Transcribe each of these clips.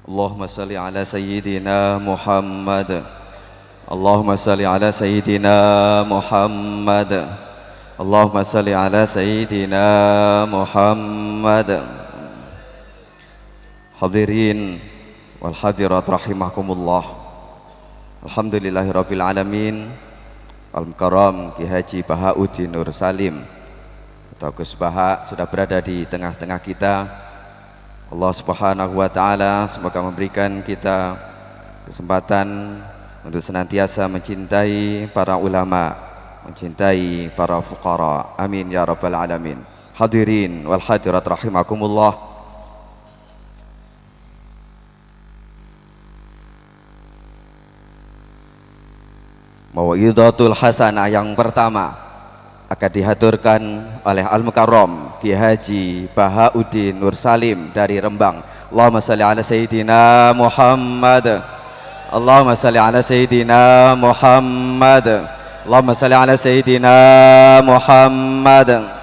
Allahumma salli ala sayyidina Muhammad. Allahumma salli ala sayyidina Muhammad. Allahumma salli ala sayyidina Muhammad. Hadirin wal hadirat rahimakumullah. Alhamdulillahirabbil alamin. Al-Mukarram Ki Haji Bahauddin Nur Salim atau Gus Baha sudah berada di tengah-tengah kita. Allah Subhanahu wa taala semoga memberikan kita kesempatan untuk senantiasa mencintai para ulama, mencintai para fuqara. Amin ya rabbal alamin. Hadirin wal hadirat rahimakumullah. Mau'izatul hasanah yang pertama akan dihaturkan oleh Al-Mukarram Ki Haji Bahauddin Nur Salim dari Rembang. Allahumma salli ala sayyidina Muhammad. Allahumma salli ala sayyidina Muhammad. Allahumma salli ala sayyidina Muhammad.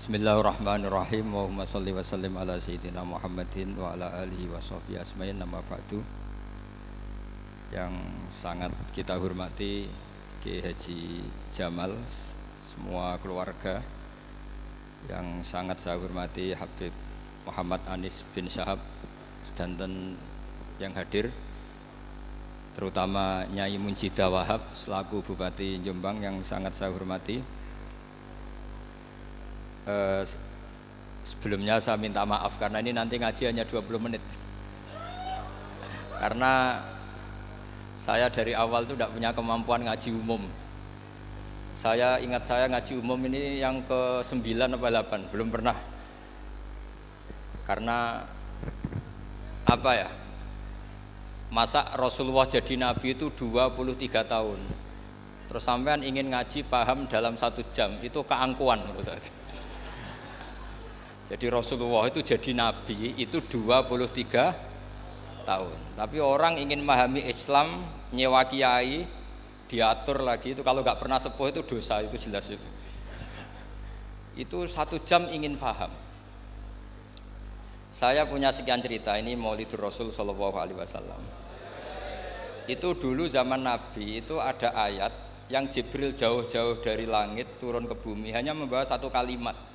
Bismillahirrahmanirrahim. Allahumma sholli wa sallim ala sayyidina Muhammadin wa ala alihi wa sahbihi asma'in. Nama ba'du. Yang sangat kita hormati Ki Haji Jamal, semua keluarga. Yang sangat saya hormati Habib Muhammad Anis bin Syahab sedanten yang hadir, terutama Nyai Munjidah Wahab selaku Bupati Jombang yang sangat saya hormati. Sebelumnya saya minta maaf karena ini nanti ngaji hanya 20 menit karena saya dari awal itu tidak punya kemampuan ngaji umum. Saya ingat saya ngaji umum ini yang ke 9 atau 8 belum pernah, karena apa ya, masa Rasulullah jadi Nabi itu 23 tahun terus sampean ingin ngaji paham dalam 1 jam, itu keangkuhan menurut saya. Jadi Rasulullah itu jadi Nabi itu 23 tahun. Tapi orang ingin memahami Islam, nyewa kiai, diatur lagi, itu kalau nggak pernah sepuh itu dosa, itu jelas itu. Itu 1 jam ingin paham. Saya punya sekian cerita, ini Maulidur Rasul Sallallahu Alaihi Wasallam. Itu dulu zaman Nabi itu ada ayat yang Jibril jauh-jauh dari langit turun ke bumi hanya membawa 1 kalimat.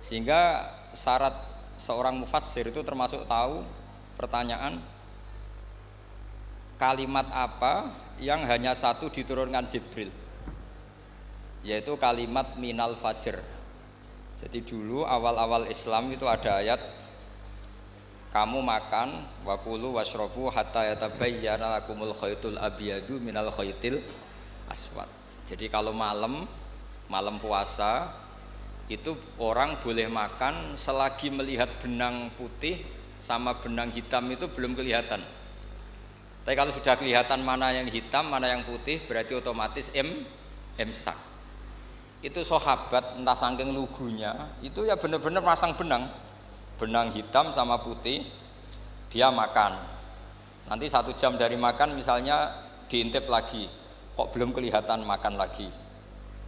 Sehingga syarat seorang mufassir itu termasuk tahu pertanyaan kalimat apa yang hanya 1 diturunkan Jibril, yaitu kalimat minal fajr. Jadi dulu awal-awal Islam itu ada ayat kamu makan wakulu washrobu hatta yatabayyana lakumul khaytul abyadu minal khaytil aswad. Jadi kalau malam puasa itu orang boleh makan selagi melihat benang putih sama benang hitam itu belum kelihatan. Tapi kalau sudah kelihatan mana yang hitam, mana yang putih, berarti otomatis imsak. Itu sahabat entah saking lugunya, itu ya benar-benar pasang benang hitam sama putih, dia makan. Nanti 1 jam dari makan misalnya diintip lagi, kok belum kelihatan, makan lagi.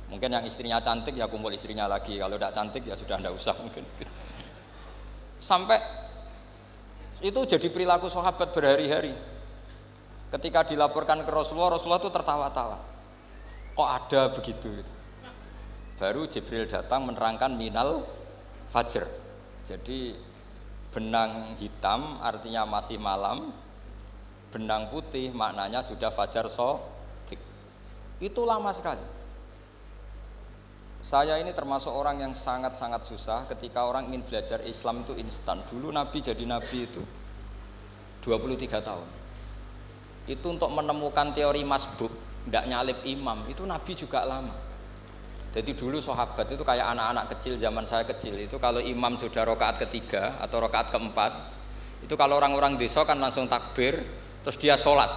Mungkin yang istrinya cantik ya kumpul istrinya lagi, kalau tidak cantik ya sudah tidak usah mungkin. Sampai itu jadi perilaku sahabat berhari-hari. Ketika dilaporkan ke Rasulullah, Rasulullah itu tertawa-tawa. Kok ada begitu? Baru Jibril datang menerangkan minal fajr. Jadi benang hitam artinya masih malam, benang putih maknanya sudah fajar shadiq. Itu lama sekali. Saya ini termasuk orang yang sangat-sangat susah ketika orang ingin belajar Islam itu instan. Dulu Nabi jadi Nabi itu 23 tahun. Itu untuk menemukan teori masbuk, tidak nyalip imam, itu Nabi juga lama. Jadi dulu sahabat itu kayak anak-anak kecil zaman saya kecil, itu kalau imam sudah rakaat ketiga atau rakaat keempat, itu kalau orang-orang desa kan langsung takbir, terus dia sholat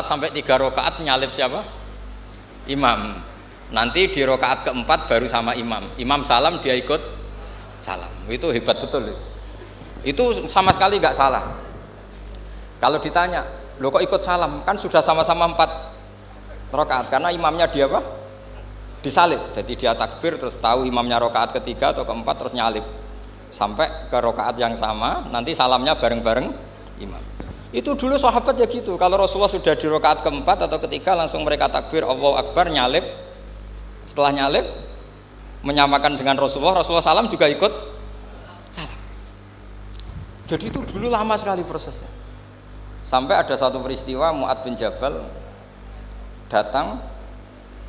sampai 3 rakaat nyalip siapa? Imam. Nanti di rakaat keempat baru sama imam salam dia ikut salam. Itu hebat betul. Itu sama sekali nggak salah. Kalau ditanya, lo kok ikut salam? Kan sudah sama-sama 4 rakaat karena imamnya dia apa? Disalib. Jadi dia takbir terus tahu imamnya rakaat ketiga atau keempat terus nyalib sampai ke rakaat yang sama, nanti salamnya bareng-bareng imam. Itu dulu sahabat ya gitu. Kalau Rasulullah sudah di rakaat keempat atau ketiga langsung mereka takbir Allahu Akbar, nyalip. Setelah nyalip menyamakan dengan Rasulullah, Rasulullah salam juga ikut salam. Jadi itu dulu lama sekali prosesnya. Sampai ada satu peristiwa Mu'ad bin Jabal datang,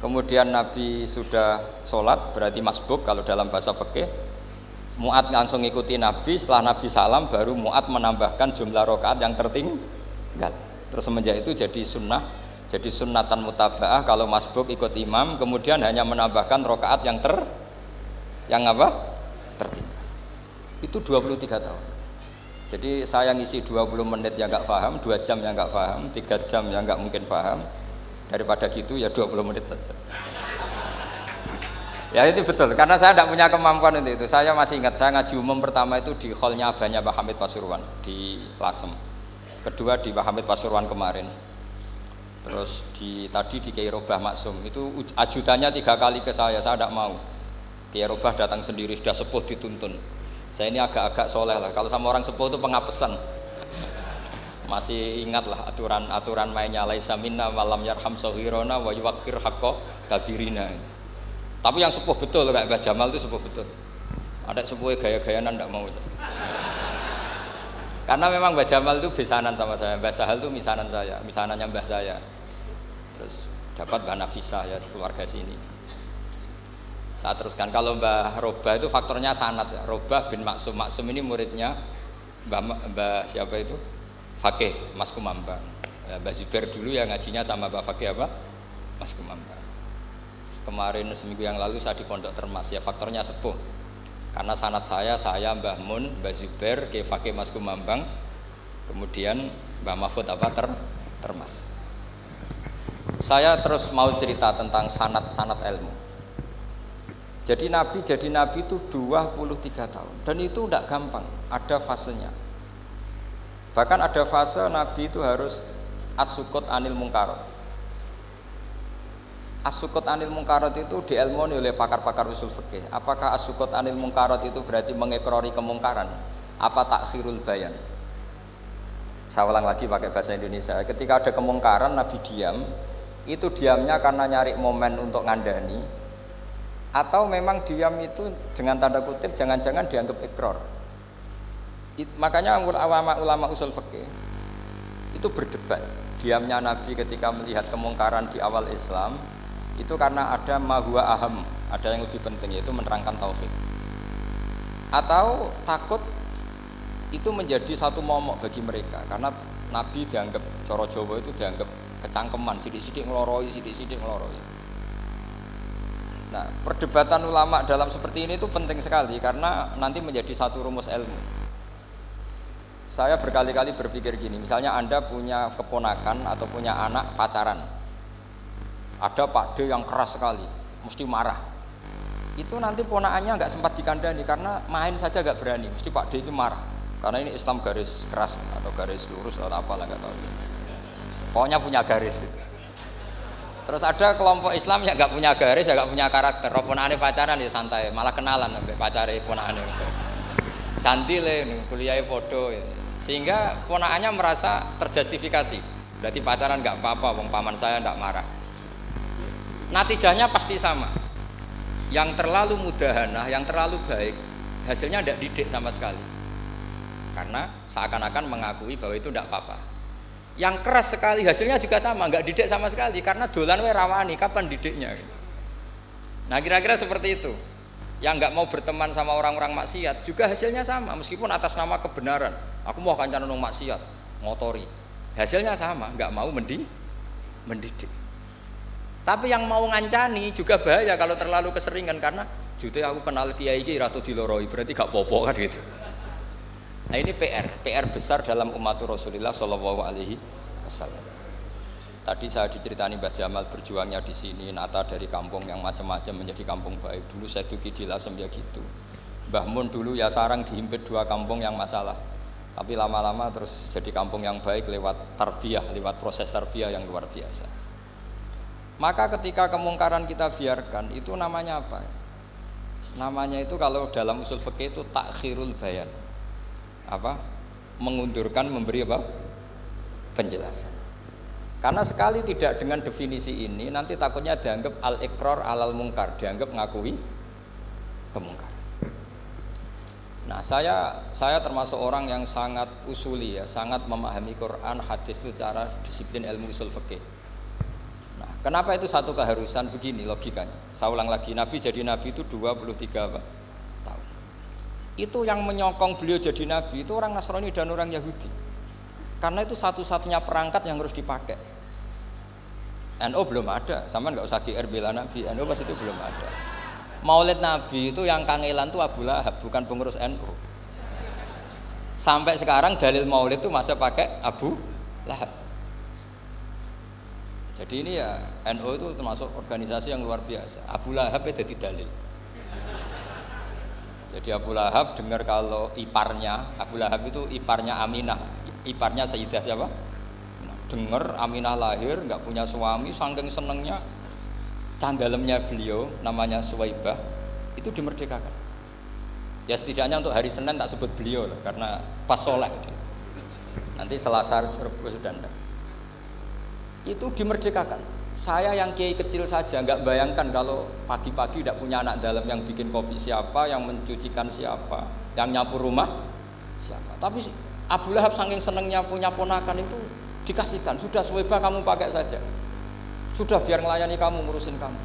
kemudian Nabi sudah sholat, berarti masbuk kalau dalam bahasa fikih. Mu'ad langsung ikuti Nabi, setelah Nabi salam baru Mu'ad menambahkan jumlah rakaat yang tertinggal. Terus semenjak itu jadi sunnah, jadi sunnatan mutaba'ah kalau masbuk ikut imam, kemudian hanya menambahkan rakaat yang tertinggal. Itu 23 tahun. Jadi saya ngisi 20 menit yang nggak paham, 2 jam yang nggak paham, 3 jam yang nggak mungkin paham. Daripada gitu ya 20 menit saja. Ya itu betul, karena saya tidak punya kemampuan untuk itu. Saya masih ingat, saya ngaji umum pertama itu di hallnya abahnya Pak Hamid Pasuruan di Lasem. Kedua di Pak Hamid Pasuruan kemarin. Terus tadi di Kiai Robah Maksum, itu ajudannya 3 kali ke saya tidak mau. Kiai Robah datang sendiri, sudah sepuh dituntun. Saya ini agak-agak soleh lah, kalau sama orang sepuh itu pengapesan. Masih ingat lah aturan mainnya, laisa minna walam yarham saghirona wa yuwaqqir haqqa kabirina. Tapi yang sepuh betul kayak Mbah Jamal itu sepuh betul. Ada sepuh gaya-gayanan tidak mau. Karena memang Mbah Jamal itu besanan sama saya, Mbah Sahal itu misanan saya, misanannya Mbah saya. Terus dapat Mbah Nafisa ya keluarga sini. Saya teruskan, kalau Mbah Robah itu faktornya sanad ya. Robah bin Maksum, Maksum ini muridnya Mbah siapa itu? Fakih Mas Kumambang. Ya, Mbah Zubair dulu ya ngajinya sama Mbah Fakih apa? Mas Kumambang. Kemarin seminggu yang lalu saya di Pondok Termas ya, faktornya sepuh. Karena sanad saya Mbah Mun, Mbah Zubair, Kiai Fakih Mas Kumambang, kemudian Mbah Mahfud apa Termas. Saya terus mau cerita tentang sanad ilmu. Jadi Nabi itu 23 tahun dan itu tidak gampang, ada fasenya. Bahkan ada fase Nabi itu harus as-sukut anil mungkarat. As-sukut anil mungkarat itu diilmoni oleh pakar-pakar usul fikih. Apakah as-sukut anil mungkarat itu berarti mengekrori kemungkaran? Apa takhirul bayan? Saya ulang lagi pakai bahasa Indonesia. Ketika ada kemungkaran Nabi diam, itu diamnya karena nyari momen untuk ngandani, atau memang diam itu dengan tanda kutip jangan-jangan dianggap ikrar. Makanya ulama usul fikih itu berdebat. Diamnya Nabi ketika melihat kemungkaran di awal Islam itu karena ada mahwa aham, ada yang lebih penting yaitu menerangkan tauhid, atau takut itu menjadi satu momok bagi mereka karena Nabi dianggap coro Jawa itu dianggap kecangkeman, sidik-sidik ngeloroi. Nah, perdebatan ulama dalam seperti ini itu penting sekali karena nanti menjadi satu rumus ilmu. Saya berkali-kali berpikir gini, misalnya Anda punya keponakan atau punya anak pacaran. Ada Pak D yang keras sekali, mesti marah. Itu nanti ponakannya nggak sempat dikandani karena main saja nggak berani, mesti Pak D itu marah. Karena ini Islam garis keras atau garis lurus atau apalah nggak tahu. Pokoknya punya garis. Terus ada kelompok Islam yang nggak punya garis, ya nggak punya karakter. Ponakannya pacaran ya santai, malah kenalan sampai pacare ponakannya. Cantile nih, kuliah podo, ya. Sehingga ponakannya merasa terjustifikasi. Berarti pacaran nggak apa-apa, wong paman saya nggak marah. Natijahnya pasti sama. Yang terlalu mudahanah, yang terlalu baik, hasilnya tidak didik sama sekali. Karena seakan-akan mengakui bahwa itu tidak apa-apa. Yang keras sekali hasilnya juga sama, nggak didik sama sekali. Karena dolan we rawani, kapan didiknya? Nah kira-kira seperti itu. Yang nggak mau berteman sama orang-orang maksiat juga hasilnya sama, meskipun atas nama kebenaran. Aku mau kancanan nang maksiat, ngotori. Hasilnya sama, nggak mau mendidik. Tapi yang mau ngancani juga bahaya kalau terlalu keseringan karena jute aku kenal kiai iki ratu diloroi berarti gak popo kan gitu. Nah ini PR besar dalam umat Rasulullah Shallallahu Alaihi Wasallam. Tadi saya diceritani Mbah Jamal berjuangnya di sini, nata dari kampung yang macam-macam menjadi kampung baik. Dulu saya duki di Lasem ya gitu. Mbah Mun dulu ya sarang dihimpit 2 kampung yang masalah. Tapi lama-lama terus jadi kampung yang baik lewat tarbiyah, lewat proses tarbiyah yang luar biasa. Maka ketika kemungkaran kita biarkan, itu namanya apa? Namanya itu kalau dalam usul fikih itu takhirul bayan. Apa? Mengundurkan, memberi apa? Penjelasan. Karena sekali tidak dengan definisi ini, nanti takutnya dianggap al-iqrar alal mungkar, dianggap ngakui kemungkaran. Nah, saya termasuk orang yang sangat usuli ya, sangat memahami Quran, hadis itu secara disiplin ilmu usul fikih. Nah, kenapa itu satu keharusan begini logikanya? Saya ulang lagi, Nabi jadi Nabi itu 23 tahun. Itu yang menyokong beliau jadi Nabi itu orang Nasrani dan orang Yahudi. Karena itu satu-satunya perangkat yang harus dipakai. NU belum ada, sama nggak usah GR bela Nabi, NU pas itu belum ada. Maulid Nabi itu yang kangelan tuh Abu Lahab, bukan pengurus NU. Sampai sekarang dalil maulid itu masih pakai Abu Lahab. Jadi ini ya NU itu termasuk organisasi yang luar biasa. Abu Lahab itu jadi dalil. Jadi Abu Lahab dengar kalau iparnya, Abu Lahab itu iparnya Aminah, iparnya Sayyidah siapa? Dengar Aminah lahir nggak punya suami, saking senengnya canggalemnya beliau namanya Suwaibah itu dimerdekakan. Ya setidaknya untuk hari Senin tak sebut beliau lah, karena pas soleh. Nanti Selasa Rabu sudah enggak. Itu dimerdekakan. Saya yang kiai kecil saja nggak bayangkan kalau pagi-pagi tidak punya anak dalam, yang bikin kopi siapa, yang mencucikan siapa, yang nyapu rumah siapa. Tapi Abu Lahab saking senengnya punya ponakan itu dikasihkan. Sudah Suwaibah kamu pakai saja. Sudah biar melayani kamu, ngurusin kamu.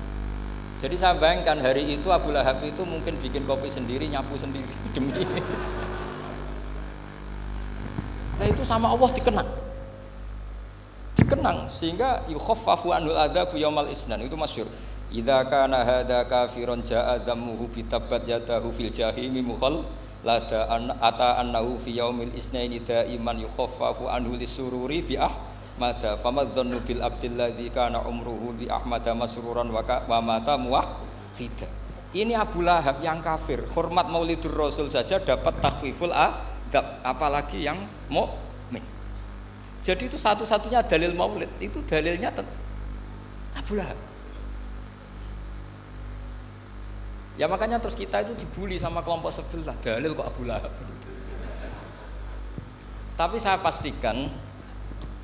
Jadi saya bayangkan hari itu Abu Lahab itu mungkin bikin kopi sendiri, nyapu sendiri demi ini. Nah itu sama Allah dikenang sehingga yukhaffafu anul adzabu yaumal isnan, itu masyhur. Idza kana hadza kafiron ja'a dhammuhu bi tabbat yadahu fil jahimi mukhal lada ata annahu fi yaumil isnaini daiman yukhaffafu anhu lisururi bi mata famadzannu bil abdil ladzi kana umruhu bi ahmada masruran wa mata muwahhida. Ini Abu Lahab yang kafir, hormat Maulidur Rasul saja dapat takhfiful adab, apalagi yang mukmin. Jadi itu satu-satunya dalil Maulid, itu dalilnya Abu Lahab. Ya makanya terus kita itu dibully sama kelompok sebelah, dalil kok Abu Lahab. Tapi saya pastikan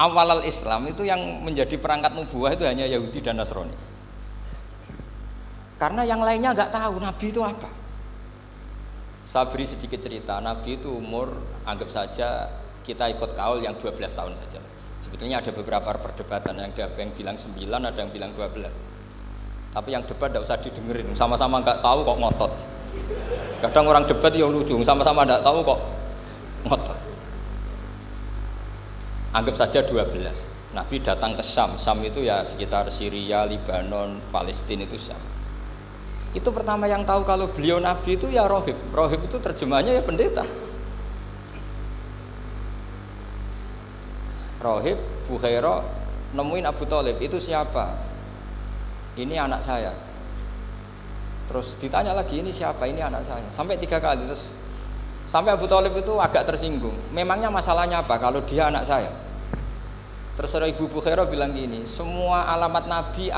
awal Islam itu yang menjadi perangkat nubuah itu hanya Yahudi dan Nasrani. Karena yang lainnya nggak tahu Nabi itu apa. Saya beri sedikit cerita. Nabi itu umur, anggap saja kita ikut kaul yang 12 tahun saja. Sebetulnya ada beberapa perdebatan, yang ada yang bilang 9, ada yang bilang 12. Tapi yang debat tidak usah didengerin, sama-sama nggak tahu kok ngotot. Kadang orang debat yang lucu, sama-sama nggak tahu kok ngotot. Anggap saja 12. Nabi datang ke Syam. Syam itu ya sekitar Syria, Lebanon, Palestina itu Syam. Itu pertama yang tahu kalau beliau Nabi itu ya rohib. Rohib itu terjemahnya ya pendeta. Rohib, Bukhaira nemuin Abu Thalib, itu siapa? Ini anak saya. Terus ditanya lagi, ini siapa? Ini anak saya. Sampai 3 kali. Terus sampai Abu Thalib itu agak tersinggung. Memangnya masalahnya apa kalau dia anak saya? Terus Ibu Bukhaira bilang gini, semua alamat Nabi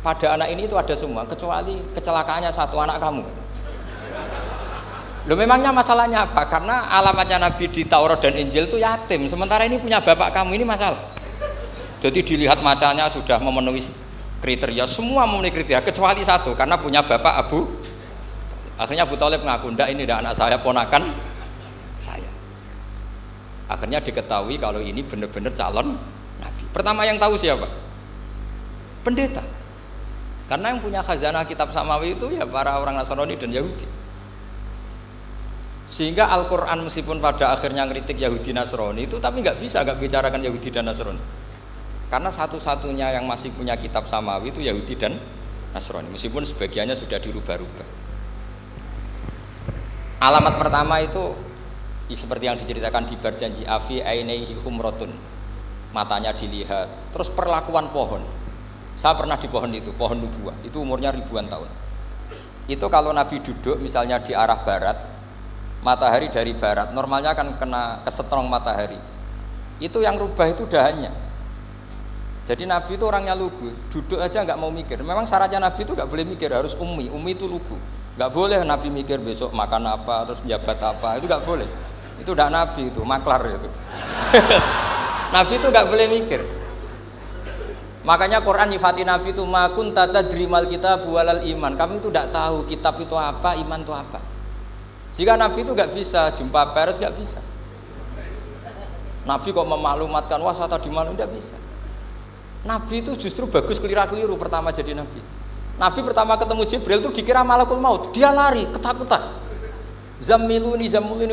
pada anak ini itu ada semua, kecuali kecelakaannya satu, anak kamu. Loh memangnya masalahnya apa? Karena alamatnya Nabi di Taurat dan Injil itu yatim, sementara ini punya bapak kamu, ini masalah. Jadi dilihat macanya sudah memenuhi kriteria, semua memenuhi kriteria, kecuali satu, karena punya bapak Abu. Akhirnya Abu Thalib ngaku, enggak, ini enggak anak saya, ponakan saya. Akhirnya diketahui kalau ini benar-benar calon Nabi. Pertama yang tahu siapa? Pendeta. Karena yang punya khazanah kitab samawi itu ya para orang Nasrani dan Yahudi. Sehingga Al-Quran meskipun pada akhirnya ngeritik Yahudi Nasrani itu, tapi nggak bicarakan Yahudi dan Nasrani. Karena satu-satunya yang masih punya kitab samawi itu Yahudi dan Nasrani, meskipun sebagiannya sudah dirubah-rubah. Alamat pertama itu seperti yang diceritakan di Berjanji, afi ainaihi humratun, matanya dilihat. Terus perlakuan pohon, saya pernah di pohon itu, pohon nubuah, itu umurnya ribuan tahun. Itu kalau Nabi duduk misalnya di arah barat, matahari dari barat, normalnya akan kena kesetrong matahari. Itu yang rubah itu dahannya. Jadi Nabi itu orangnya lugu, duduk aja nggak mau mikir. Memang syaratnya Nabi itu nggak boleh mikir, harus ummi. Ummi itu lugu. Nggak boleh Nabi mikir besok makan apa, terus jabat apa, itu nggak boleh. Itu udah Nabi itu, maklar itu. Nabi itu nggak boleh mikir. Makanya Quran nyifati Nabi itu makun tata drimal kitab walal iman. Kami itu tidak tahu kitab itu apa, iman itu apa. Jika Nabi itu nggak bisa jumpa pers, nggak bisa. Nabi kok memaklumatkan wah saya tadi malu, nggak bisa. Nabi itu justru bagus keliru pertama jadi Nabi. Nabi pertama ketemu Jibril itu dikira malakul maut, dia lari ketakutan. Zammiluni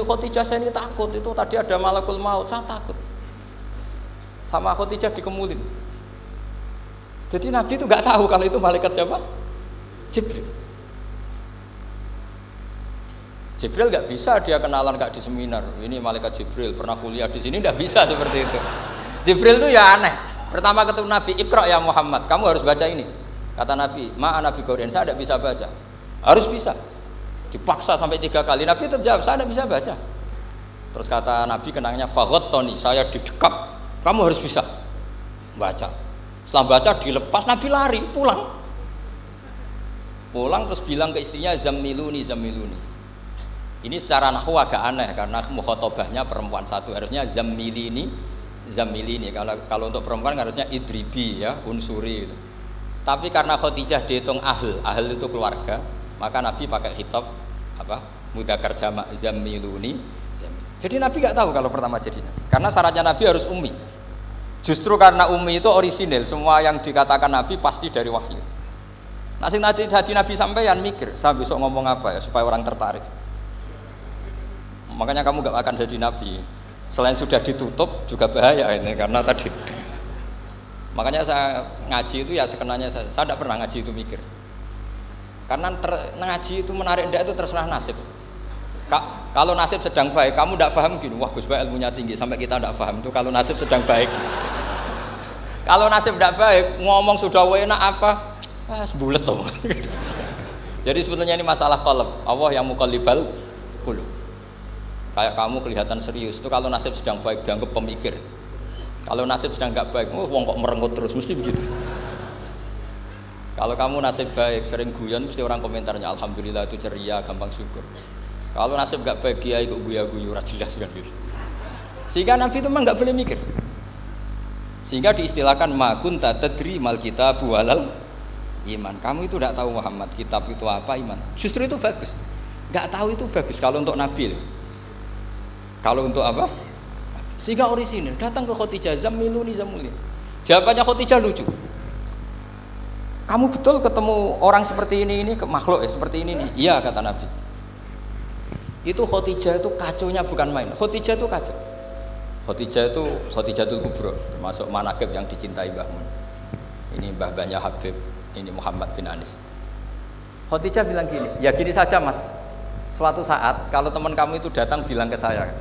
Khadijah, saya ini takut, itu tadi ada malakul maut, saya takut. Sama Khadijah dikemulin. Jadi Nabi itu nggak tahu kalau itu malaikat siapa? Jibril. Jibril nggak bisa dia kenalan nggak di seminar. Ini malaikat Jibril pernah kuliah di sini, nggak bisa seperti itu. Jibril itu ya aneh. Pertama ketemu Nabi, Iqra ya Muhammad, kamu harus baca ini. Kata Nabi, ma'a Nabi Qur'an, saya tidak bisa baca. Harus bisa. Dipaksa sampai 3 kali. Nabi tetap jawab, saya tidak bisa baca. Terus kata Nabi kenangnya, faghattani, saya didekap. Kamu harus bisa baca. Setelah baca dilepas, Nabi lari pulang. Pulang terus bilang ke istrinya, zammiluni. Ini secara nahwu agak aneh karena mukhatabahnya perempuan satu, harusnya zammilini. Kalau untuk perempuan harusnya idribi ya, unsuri gitu. Tapi karena Khadijah dihitung ahl itu keluarga, maka Nabi pakai khitab apa? Mudzakkar jamak zammiluni. Jadi Nabi nggak tahu kalau pertama jadi Nabi. Karena syaratnya Nabi harus ummi. Justru karena ummi itu orisinil, semua yang dikatakan Nabi pasti dari wahyu. Nah, sing hati Nabi sampeyan mikir, saya besok ngomong apa ya supaya orang tertarik. Makanya kamu nggak akan jadi Nabi. Selain sudah ditutup juga bahaya ini karena tadi. Makanya saya ngaji itu ya sekenanya saya tidak pernah ngaji itu mikir. Karena ngaji itu menarik ndak itu terserah nasib. Kalau nasib sedang baik, kamu tidak paham gini, wah Gus Baik ilmunya tinggi sampai kita tidak paham itu kalau nasib sedang baik. Kalau nasib tidak baik, ngomong sudah enak apa? Sebulet toh. Jadi sebetulnya ini masalah qalb. Allah yang muqallibal qulub. Kayak kamu kelihatan serius itu kalau nasib sedang baik dianggap pemikir. Kalau nasib sedang nggak baik, wong kok merengut terus, mesti begitu. Kalau kamu nasib baik, sering guyon, mesti orang komentarnya alhamdulillah itu ceria, gampang syukur. Kalau nasib nggak baik, kiai kok guya-guyu, jelas kan gitu. Sehingga Nabi itu memang nggak boleh mikir. Sehingga diistilahkan ma kunta tadri mal kitab walal iman. Kamu itu tidak tahu Muhammad, kitab itu apa, iman. Justru itu bagus. Nggak tahu itu bagus kalau untuk Nabi. Kalau untuk apa? Sehingga orisinil datang ke Khadijah, zammiluni. Jawabannya Khadijah lucu. Kamu betul ketemu orang seperti ini ke makhluk seperti ini nih? Iya kata Nabi. Itu Khadijah itu kacaunya bukan main. Khadijah itu kacau. Khadijatul Kubra, termasuk manaqib yang dicintai Mbah Mun. Ini mbah-mbahnya Habib, ini Muhammad bin Anis. Khadijah bilang gini, ya gini saja Mas. Suatu saat kalau teman kamu itu datang bilang ke saya,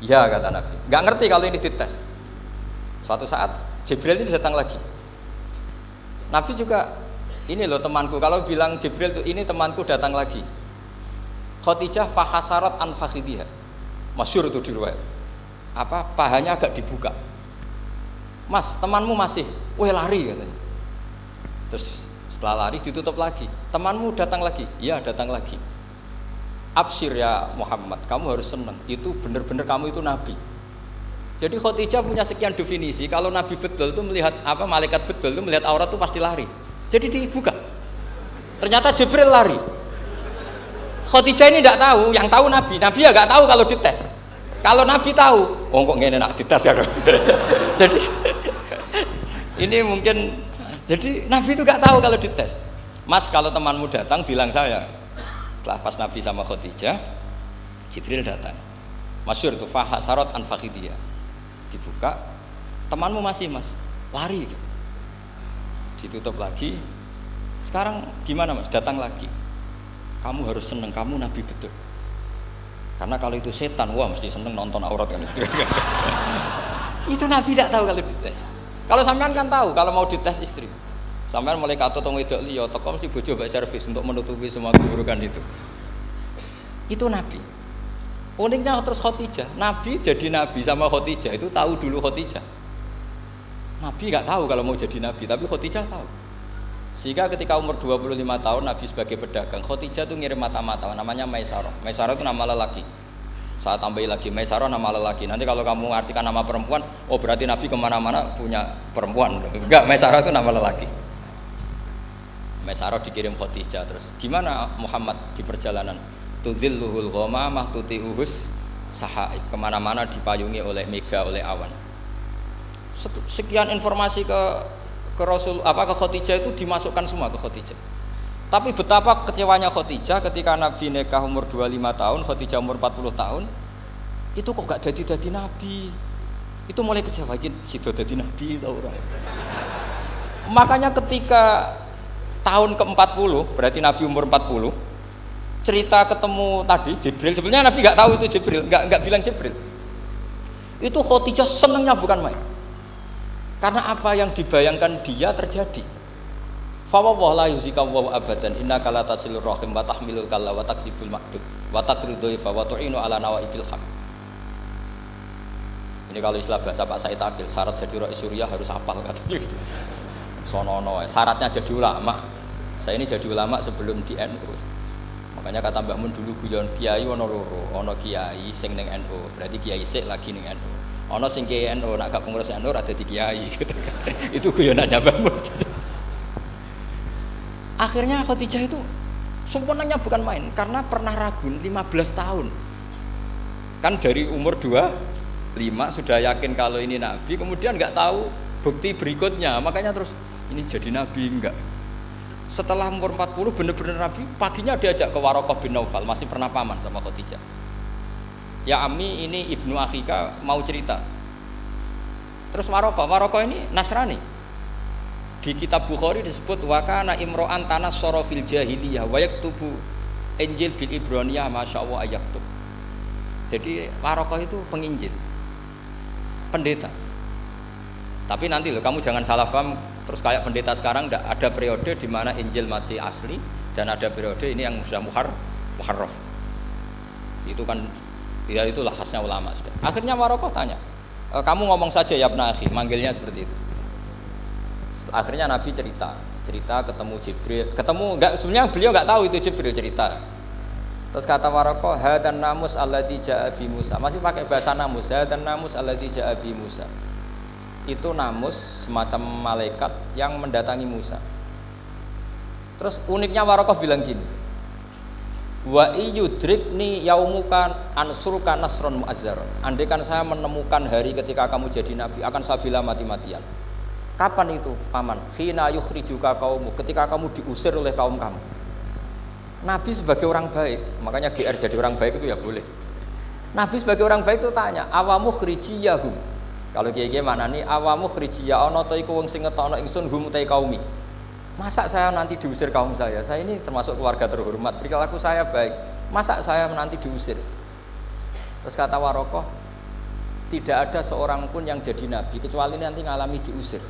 ya kata Nabi, nggak ngerti kalau ini dites. Suatu saat Jibril itu datang lagi. Nabi juga, ini loh temanku. Kalau bilang Jibril itu ini temanku datang lagi. Khadijah fahasarat an fakhidiha. Masyhur itu di riwayat. Apa pahanya agak dibuka. Mas, temanmu masih, lari katanya. Terus setelah lari ditutup lagi. Temanmu datang lagi, iya datang lagi. Absyir ya Muhammad, kamu harus senang. Itu benar-benar kamu itu Nabi. Jadi Khadijah punya sekian definisi. Kalau Nabi betul itu melihat apa, malaikat betul itu melihat aurat itu pasti lari. Jadi dibuka. Ternyata Jibril lari. Khadijah ini tidak tahu, yang tahu Nabi. Nabi ya nggak tahu kalau dites. Kalau Nabi tahu, oh kok ngene nak dites ya. Jadi ini mungkin. Jadi Nabi itu nggak tahu kalau dites. Mas, kalau temanmu datang bilang saya. Setelah pas Nabi sama Khadijah, Jibril datang. Masyhur itu fahasarat an fakhidiyah. Dibuka, temanmu masih Mas, lari gitu. Ditutup lagi. Sekarang gimana Mas? Datang lagi. Kamu harus seneng, kamu Nabi betul. Karena kalau itu setan, wah mesti seneng nonton aurat kan itu. Itu Nabi tidak tahu kalau dites. Kalau sampean kan tahu kalau mau dites istri. Sampean mulai katut tong wedok liya teko mesti bojo mbak servis untuk menutupi semua keburukan itu. Itu Nabi. Uniknya terus Khadijah, Nabi jadi Nabi sama Khadijah itu tahu dulu Khadijah. Nabi nggak tahu kalau mau jadi Nabi, tapi Khadijah tahu. Sehingga ketika umur 25 tahun Nabi sebagai pedagang, Khadijah itu ngirim mata-mata namanya Maisarah. Maisarah itu nama lelaki. Saya tambahi lagi, Maisarah nama lelaki. Nanti kalau kamu artikan nama perempuan, oh berarti Nabi kemana-mana punya perempuan. Enggak, Maisarah itu nama lelaki. Maisarah dikirim Khadijah. Terus gimana Muhammad di perjalanan? Tudhilluhul ghamamah tuti'uhus sahaib, kemana-mana dipayungi oleh mega, oleh awan. Sekian informasi ke Rasul ke Khadijah itu dimasukkan semua ke Khadijah. Tapi betapa kecewanya Khadijah ketika Nabi nikah umur 25 tahun, Khadijah umur 40 tahun, itu kok gak jadi Nabi. Itu mulai kecewa, sido jadi Nabi tau ora. Makanya ketika tahun ke-40, berarti Nabi umur 40, cerita ketemu tadi Jibril, sebenarnya Nabi nggak tahu itu Jibril, nggak bilang Jibril. Itu Khadijah senangnya bukan main. Karena apa yang dibayangkan dia terjadi. Fa wallahi la yuzika wa abadan innaka la tasilur rahim wa tahmilul kalla wa taksibul maqdud wa taqridu fa wa tu'inu ala nawaibil haq. Ini kalau istilah bahasa Pak Said Akil, syarat jadi rais Suriah harus hafal katanya gitu. Sonono, syaratnya jadi ulama. Saya ini jadi ulama sebelum di NU. Makanya kata Mbah Mun dulu guyon kiai ono loro, ono kiai sing ning NU, berarti kiai sik lagi ning NU. Ono sing kiai NU nak gak pengurus NU ora dadi kiai gitu kan. Itu guyonannya Mbah Mun. Akhirnya Khadijah itu sempurnanya bukan main karena pernah ragu 15 tahun. Kan dari umur 25 sudah yakin kalau ini Nabi, kemudian nggak tahu bukti berikutnya, makanya terus ini jadi Nabi enggak. Setelah umur 40 benar-benar Nabi, paginya diajak ke Waraqah bin Naufal, masih pernah paman sama Khadijah. Ya Ami, ini ibnu akhika mau cerita. Terus Waraqah ini Nasrani. Di kitab Bukhari disebut wa kana imro'an tanassara fil jahiliyah wa yaktubu Injil bil Ibraniyah masyaallah ayaktub. Jadi Waraqah itu penginjil, pendeta. Tapi nanti loh, kamu jangan salah paham terus kayak pendeta sekarang. Ada periode di mana Injil masih asli dan ada periode ini yang sudah muharraf. Itu kan ya itulah khasnya ulama sudah. Akhirnya Waraqah tanya, kamu ngomong saja ya Ibnu Akhi, manggilnya seperti itu. Akhirnya Nabi cerita ketemu Jibril, sebenarnya beliau nggak tahu itu Jibril cerita. Terus kata Waraqah, hadan namus alladzi ja'a bi Musa, masih pakai bahasa namus, hadan namus alladzi ja'a bi Musa. Itu namus semacam malaikat yang mendatangi Musa. Terus uniknya Waraqah bilang gini, wa iyudrikni yaumuka ansuruka nasron mu'azzaron. Andai kan saya menemukan hari ketika kamu jadi Nabi, akan saya bela mati-matian. Kapan itu paman? Khina yukhrijuka kaumu, ketika kamu diusir oleh kaum kamu. Nabi sebagai orang baik, makanya GR jadi orang baik itu ya boleh. Nabi sebagai orang baik itu tanya, awamu khrijiyahum. Kalau kiai-kiai maknani awamu khrijiyah ana ta iku wong sing ngetokno ingsun hum utai kaumi. Masa saya nanti diusir kaum saya? Saya ini termasuk keluarga terhormat, perilaku saya baik. Masa saya nanti diusir? Terus kata Waraqah, tidak ada seorang pun yang jadi nabi kecuali nanti ngalami diusir.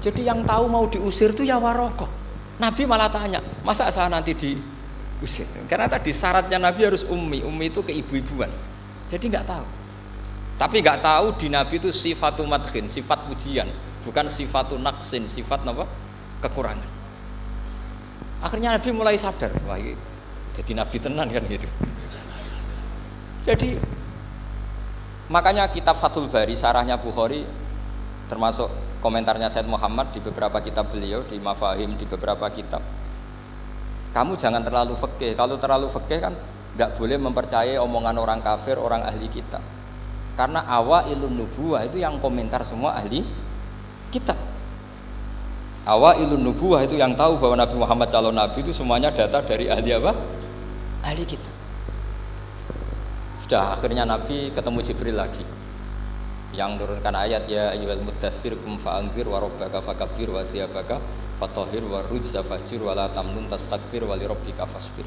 Jadi yang tahu mau diusir itu ya Waraqah. Nabi malah tanya, masa saya nanti diusir? Karena tadi syaratnya Nabi harus ummi itu keibu-ibuan. Jadi nggak tahu. Tapi nggak tahu di Nabi itu sifatu madkhin, sifat pujian, bukan sifatu naqsin, sifat apa? Kekurangan. Akhirnya Nabi mulai sadar, wah ini jadi Nabi tenan kan gitu. Jadi makanya kitab Fathul Bari, syarahnya Bukhari, termasuk komentarnya Said Muhammad di beberapa kitab beliau, di Mafahim, di beberapa kitab. Kamu jangan terlalu fikih. Kalau terlalu fikih kan nggak boleh mempercayai omongan orang kafir, orang ahli kitab. Karena awailun nubuwah itu yang komentar semua ahli kitab. Awailun nubuwah itu yang tahu bahwa Nabi Muhammad calon nabi itu semuanya data dari ahli apa? Ahli kitab. Sudah akhirnya Nabi ketemu Jibril lagi yang menurunkan ayat ya ayyuhal muddatsir qum fa'anzir wa rabbaka fakabbir wa thiyabaka fatahhir wa rujza fahjur wa la tamnun tastakbir wa li rabbika fasbir.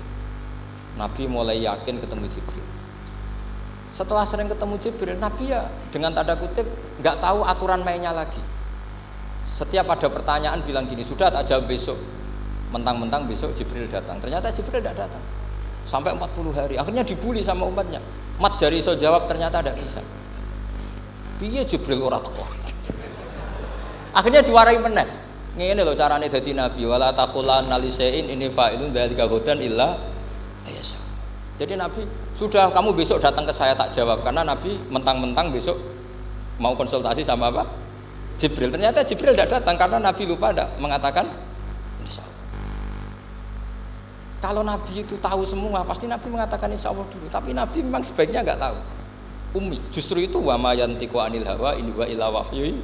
Nabi mulai yakin ketemu Jibril. Setelah sering ketemu Jibril, Nabi ya dengan tanda kutip nggak tahu aturan mainnya lagi. Setiap ada pertanyaan bilang gini, sudah tak jawab besok. Mentang-mentang besok Jibril datang. Ternyata Jibril tidak datang. Sampai 40 hari. Akhirnya dibully sama umatnya. Mat jari iso jawab ternyata tidak bisa. Piye Jibril ora teko. Akhirnya diwarai meneh. Ngene lho carane dadi nabi, wala taqulanna li syai'in inni fa'ilun dzalika ghadan illa ayasha. Jadi nabi, sudah kamu besok datang ke saya tak jawab karena nabi mentang-mentang besok mau konsultasi sama apa? Jibril. Ternyata Jibril tidak datang karena nabi lupa ada mengatakan insyaallah. Kalau nabi itu tahu semua, pasti nabi mengatakan insyaallah dulu, tapi nabi memang sebaiknya enggak tahu. Ummi. Justru itu wa ma yantiqu anil hawa in huwa illa wahyu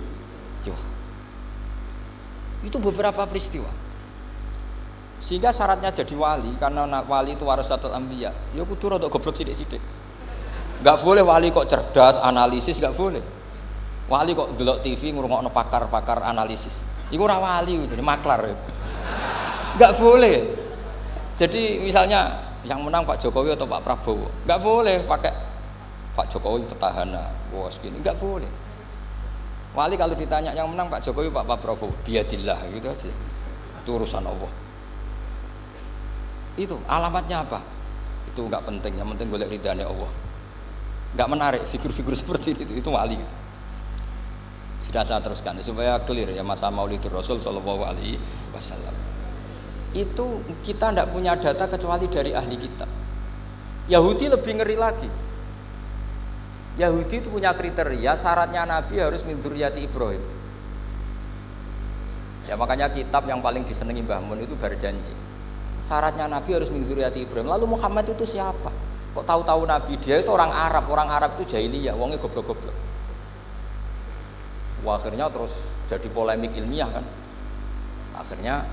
yuha. Itu beberapa peristiwa. Sehingga syaratnya jadi wali, karena wali itu warasatul anbiya, ya kudu rada goblok sithik-sithik. Enggak boleh wali kok cerdas, analisis, enggak boleh. Wali kok delok TV ngrungokno pakar-pakar analisis. Iku ora wali, jadi maklar. Enggak boleh. Jadi misalnya yang menang Pak Jokowi atau Pak Prabowo, enggak boleh pakai Pak Jokowi petahana, bos gini, enggak boleh. Wali kalau ditanya yang menang Pak Jokowi Pak Prabowo, biadillah gitu aja. Itu urusan Allah. Itu alamatnya apa? Itu enggak penting, yang penting golek ridhane Allah. Enggak menarik figur-figur seperti itu wali gitu. Sudah saya teruskan supaya clear ya masa Maulidur Rasul sallallahu alaihi wasallam. Itu kita tidak punya data kecuali dari ahli kitab. Yahudi lebih ngeri lagi. Yahudi itu punya kriteria syaratnya Nabi harus min dzurriyyati Ibrahim. Ya makanya kitab yang paling disenangi Mbah Mun itu berjanji. Syaratnya Nabi harus min dzurriyyati Ibrahim. Lalu Muhammad itu siapa? Kok tahu-tahu Nabi? Dia itu orang Arab. Orang Arab itu jahiliyah, wongnya goblok-goblok. Wah, akhirnya terus jadi polemik ilmiah kan. Akhirnya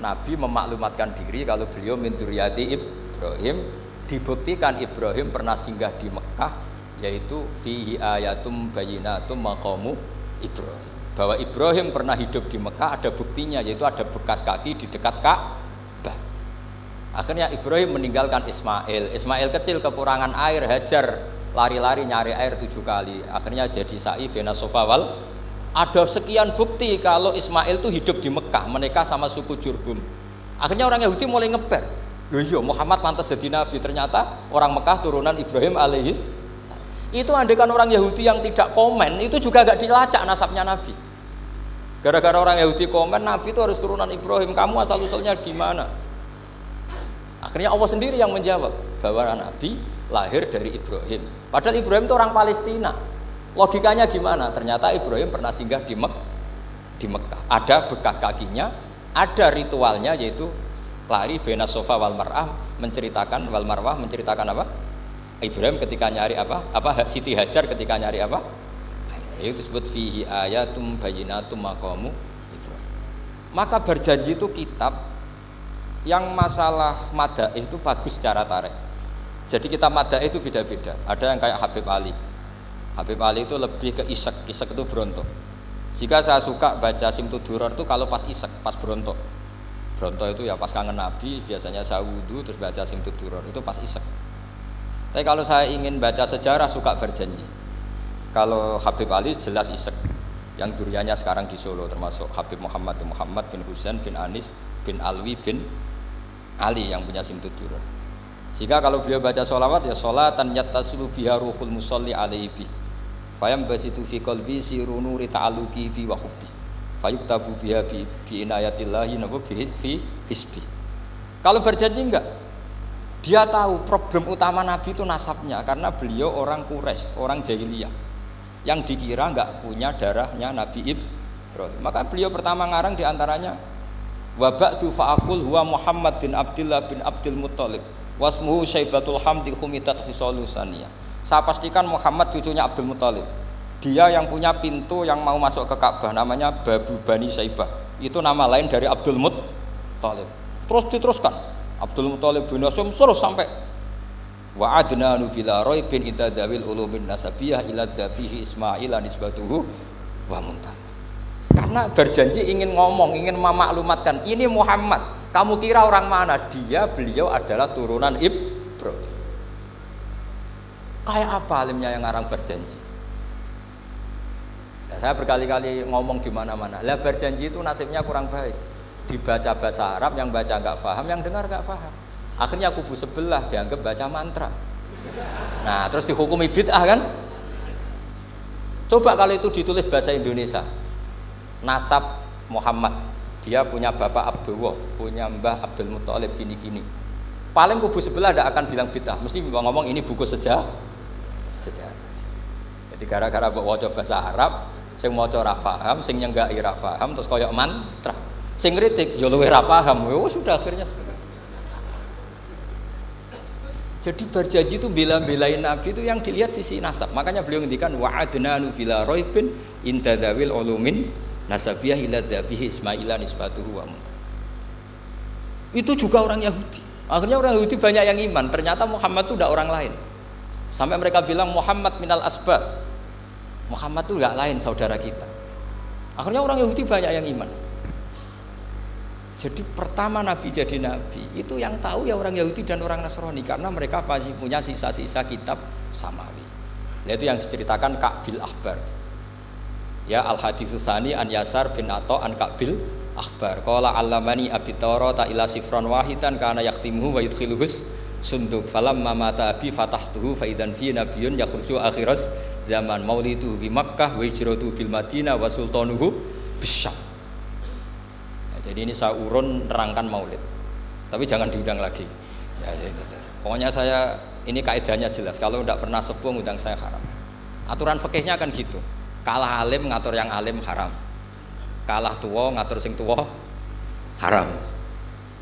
Nabi memaklumatkan diri kalau beliau min dzurriyyati Ibrahim. Dibuktikan Ibrahim pernah singgah di Mekah, yaitu fihi ayatum bayyinatum maqamu Ibrahim. Bahwa Ibrahim pernah hidup di Mekah ada buktinya, yaitu ada bekas kaki di dekat Ka'bah. Akhirnya Ibrahim meninggalkan Ismail. Ismail kecil kekurangan air, Hajar lari-lari nyari air 7 kali. Akhirnya jadi sa'i bena Safa wal. Ada sekian bukti kalau Ismail itu hidup di Mekah, menikah sama suku Jurhum. Akhirnya orang Yahudi mulai ngeper. Loh iya, Muhammad pantas jadi nabi. Ternyata orang Mekah turunan Ibrahim alaihis. Itu andekan orang Yahudi yang tidak komen, itu juga gak dilacak nasabnya Nabi. Gara-gara orang Yahudi komen, Nabi itu harus turunan Ibrahim, kamu asal-usulnya gimana? Akhirnya Allah sendiri yang menjawab bahwa Nabi lahir dari Ibrahim. Padahal Ibrahim itu orang Palestina. Logikanya gimana? Ternyata Ibrahim pernah singgah di Mekah. Ada bekas kakinya, ada ritualnya, yaitu lari bena Safa wal Marwah, menceritakan wal Marwah menceritakan apa? Ibrahim ketika nyari apa Siti Hajar ketika nyari apa, itu disebut fihi ayatum bayyinatum maqamu Ibrahim. Maka berjanji itu kitab yang masalah madaih itu bagus secara tarikh. Jadi kitab madaih itu beda-beda. Ada yang kayak Habib Ali. Habib Ali itu lebih ke isek itu berontok. Jika saya suka baca Simtud Duror itu kalau pas isek, pas berontok itu ya pas kangen Nabi, biasanya saya wudu terus baca Simtud Duror itu pas isek. Tapi kalau saya ingin baca sejarah suka berjanji. Kalau Habib Ali jelas isek. Yang duriannya sekarang di Solo termasuk Habib Muhammad bin Husain bin Anis bin Alwi bin Ali yang punya Simtud Duror. Jika kalau beliau baca sholawat ya sholatan yattasulu biha ruhul musolli alaihi fayam basitu fi qalbi siru nuri ta'aluki bi wa hubbi fayuktabu biha bi inayatillahi nabu fi hisbi. Kalau berjanji enggak, dia tahu problem utama Nabi itu nasabnya, karena beliau orang Quraisy, orang jahiliyah yang dikira enggak punya darahnya Nabi Ibrahim. Maka beliau pertama ngarang diantaranya wa ba'du fa'aqul huwa Muhammad bin Abdillah bin Abdul Muttalib wasmuhu Syaibatul Hamdi Khumidat Khisalusaniyah. Saya pastikan Muhammad cucunya Abdul Muttalib. Dia yang punya pintu yang mau masuk ke Ka'bah, namanya Babu Bani Syaibah. Itu nama lain dari Abdul Muttalib. Terus diteruskan Abdul Muttalib bin Hashim terus sampai wa adnanu bila raibin idadawil ulumin nasabiyah ila dhabihi Ismail nisbatuhu wa muntam. Karena berjanji ingin ngomong, ingin memaklumatkan ini Muhammad. Kamu kira orang mana? Beliau adalah turunan Ibrahim. Kayak apa alimnya yang ngarang berjanji? Nah, saya berkali-kali ngomong di mana-mana. Lah berjanji itu nasibnya kurang baik. Dibaca bahasa Arab, yang baca nggak paham, yang dengar nggak paham. Akhirnya kubu sebelah dianggap baca mantra. Nah, terus dihukumi bid'ah kan? Coba kalau itu ditulis bahasa Indonesia. Nasab Muhammad, dia punya bapak Abdullah, punya mbah Abdul Muthalib gini-gini. Paling kubu sebelah tidak akan bilang bid'ah, mesti ngomong ini buku sejarah. Jadi gara-gara bawa bahasa Arab, sing maca ora paham, sing nyenggaki ora paham, terus koyok mantra. Sing kritik yo luwih ora paham. Sudah akhirnya. Jadi berjanji itu bela-belain Nabi itu yang dilihat sisi nasab. Makanya beliau ngendikan wa'adnanu bila raibin intadawil ulumin nasabiyah ila dzabihi ismaila nisbatuhu wa munkar. Itu juga orang Yahudi. Akhirnya orang Yahudi banyak yang iman. Ternyata Muhammad itu tidak orang lain. Sampai mereka bilang Muhammad minal asbab. Muhammad itu enggak lain saudara kita. Akhirnya orang Yahudi banyak yang iman. Jadi pertama Nabi jadi Nabi itu yang tahu ya orang Yahudi dan orang Nasrani, karena mereka pasti punya sisa-sisa kitab samawi. Yaitu yang diceritakan Ka'bil Akhbar. Ya al-haditsus tsani an Yasar bin Atha an Ka'bil Akhbar. Qala 'allamani abi Tawrata ila sifran wahidan kana yaqtimuhu wa yudkhiluhus sunduk falamma mata abi fatahtuhu fa idzan fi nabiyyun yakhruju akhiras zaman maulidu bi Makkah wa hijratu bil Madinah wa sultanuhu bisyam. Jadi ini saya urun nerangkan maulid, tapi jangan diundang lagi. Ya, pokoknya saya ini kaidahnya jelas. Kalau tidak pernah sepuh undang saya haram. Aturan fikihnya kan gitu. Kalah alim ngatur yang alim haram. Kalah tua ngatur sing tua haram.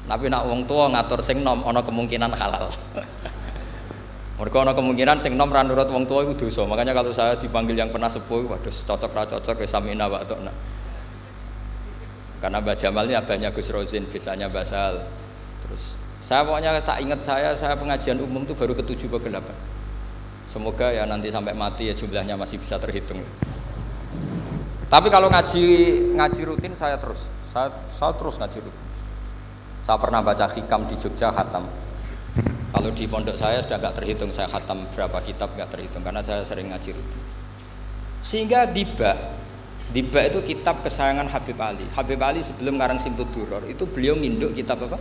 Tapi nak wong tua ngatur sing nom, ono kemungkinan halal. Mereka ono kemungkinan sing nom ra nurut wong tua itu dosa. Makanya kalau saya dipanggil yang pernah sepuh, waduh cocok ra cocok ya samina wa ta'na. Karena Mbah Jamal ini abahnya Gus Rozin, biasanya Basal. Terus saya pokoknya tak ingat saya pengajian umum itu baru ke-7 ke 8. Semoga ya nanti sampai mati ya jumlahnya masih bisa terhitung. Tapi kalau ngaji rutin saya terus ngaji rutin. Saya pernah baca hikam di Jogja khatam. Kalau di pondok saya sudah nggak terhitung saya khatam berapa kitab, nggak terhitung karena saya sering ngaji rutin. Sehingga Diba itu kitab kesayangan Habib Ali. Habib Ali sebelum ngarang Simtud Duror itu beliau nginduk kitab apa?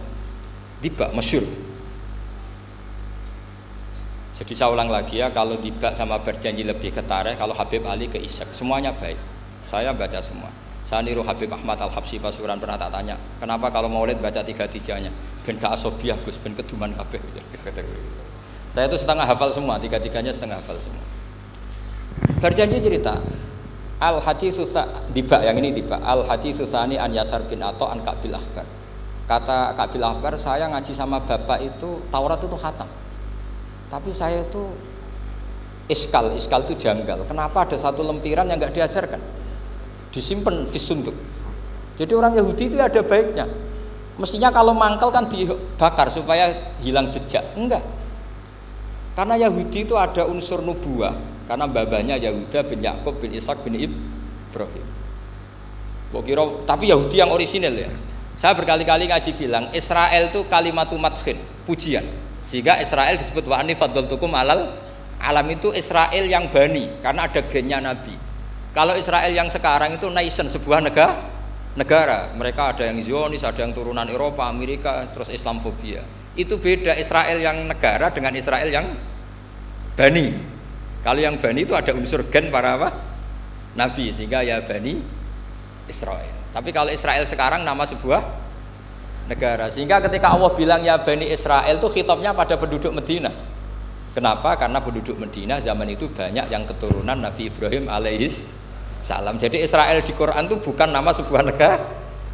Diba, masyhur. Jadi saya ulang lagi ya, kalau Diba sama berjanji lebih ke tarikh, kalau Habib Ali ke Isyak, semuanya baik. Saya baca semua. Saya niru Habib Ahmad Al-Habsyi Pasuruan, pernah tak tanya, kenapa kalau maulid baca 3-3-nya? Ben ka asobiah Gus, ben keduman kabeh. Saya itu setengah hafal semua, 3-3-nya setengah hafal semua. Berjanji cerita Al-haditsus Diba, yang ini Diba. Al-haditsus tsani an Yasar bin Atha an Ka'bil Akhbar. Kata Ka'bil Akhbar, saya ngaji sama bapak itu Taurat itu khatam. Tapi saya itu iskal itu janggal. Kenapa ada satu lempiran yang enggak diajarkan? Disimpan fisunduk. Jadi orang Yahudi itu ada baiknya. Mestinya kalau mangkal kan dibakar supaya hilang jejak. Enggak. Karena Yahudi itu ada unsur nubuah. Karena babanya Yahuda bin Yakub bin Ishak bin Ibrahim. Tapi Yahudi yang orisinil ya. Saya berkali-kali ngaji bilang Israel itu kalimatu madhin, pujian. Sehingga Israel disebut wa anni faddaltukum alal alam, itu Israel yang bani karena ada gennya Nabi. Kalau Israel yang sekarang itu nation, sebuah negara. Mereka ada yang Zionis, ada yang turunan Eropa, Amerika, terus Islamfobia. Itu beda Israel yang negara dengan Israel yang bani. Kalau yang Bani itu ada unsur gen para apa? Nabi, sehingga ya Bani Israel. Tapi kalau Israel sekarang nama sebuah negara, sehingga ketika Allah bilang ya Bani Israel itu khitabnya pada penduduk Medina. Kenapa? Karena penduduk Medina zaman itu banyak yang keturunan Nabi Ibrahim alaihis salam. Jadi Israel di Quran itu bukan nama sebuah